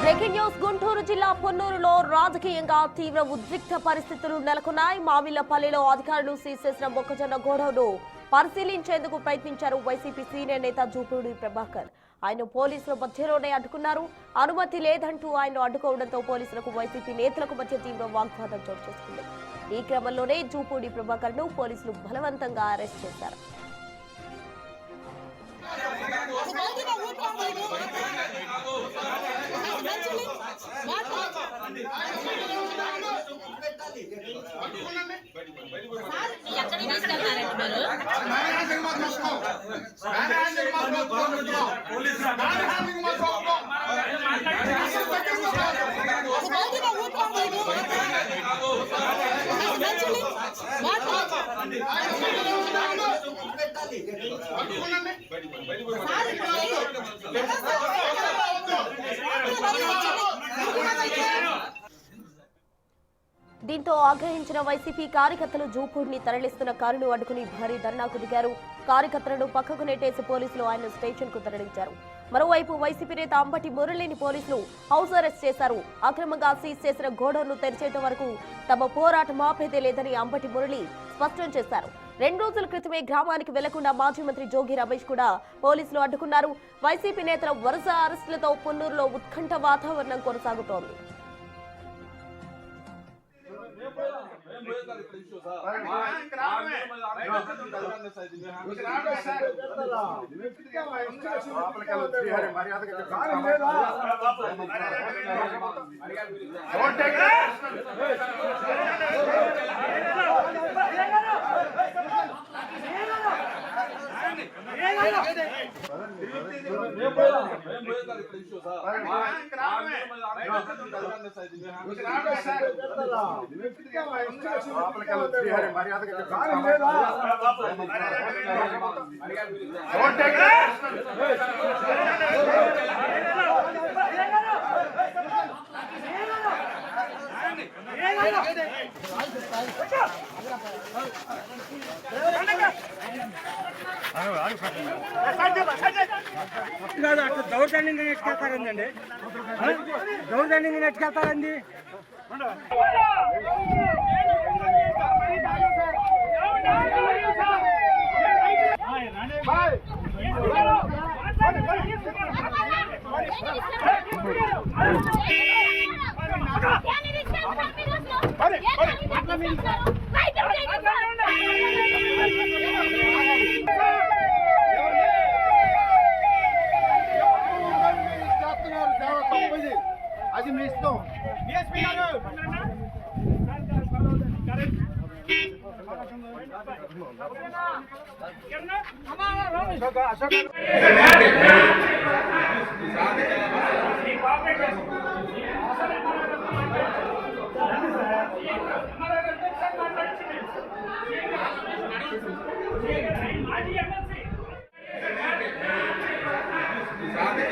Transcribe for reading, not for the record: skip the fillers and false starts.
Breaking news Guntur జిల్లా పొన్నూరులో రాజకీయంగా తీవ్ర ఉద్రిక్త పరిస్థితులు నెలకొన్నాయి. మామిళ్లపల్లిలో అధికారులు సీజ్ చేసిన మొక్కజొన్న గోడౌన్ను పరిశీలించేందుకు ప్రయత్నించారు వైసీపీ సీనియర్ నేత జూపూడి ప్రభాకర్. ఆయన పోలీసుల మధ్యలోనే అడ్డుకున్నారు. అనుమతి లేదంటూ ఆయన అడ్డుకోవడంతో పోలీసులకు వైసీపీ నేతలకు మధ్య తీవ్ర వాగ్వాదం చోటు చేసుకుంది. ఈ క్రమంలోనే జూపూడి ప్రభాకర్ ను పోలీసులు బలవంతంగా అరెస్ట్ చేశారు. దీంతో ఆగ్రహించిన వైసీపీ కార్యకర్తలు జూపూడిని తరలిస్తున్న కారును అడ్డుకుని భారీ ధర్నాకు దిగారు. కార్యకర్తలను పక్కకు నెట్టేసి పోలీసులు ఆయన స్టేషన్ కు తరలించారు. మరోవైపు వైసీపీ నేత అంబటి మురళిని పోలీసులు హౌస్ అరెస్ట్ చేశారు. అక్రమంగా సీజ్ చేసిన గోడౌన్ను తెరిచేంత వరకు తమ పోరాటం ఆపేదే లేదని అంబటి మురళి స్పష్టం చేశారు. 2 రోజుల క్రితమే గ్రామానికి వెళ్లకుండా మాజీ మంత్రి జోగి రమేష్ కూడా పోలీసులు అడ్డుకున్నారు. వైసీపీ నేతల వరుస అరెస్టులతో పొన్నూరులో ఉత్కంఠ వాతావరణం కొనసాగుతోంది. దౌర్జన్యంగా నెట్టుకెళ్తారండి, దౌర్జన్యంగా నెట్టుకెళ్తారండి. అది మీ ఇష్టం. మాజీ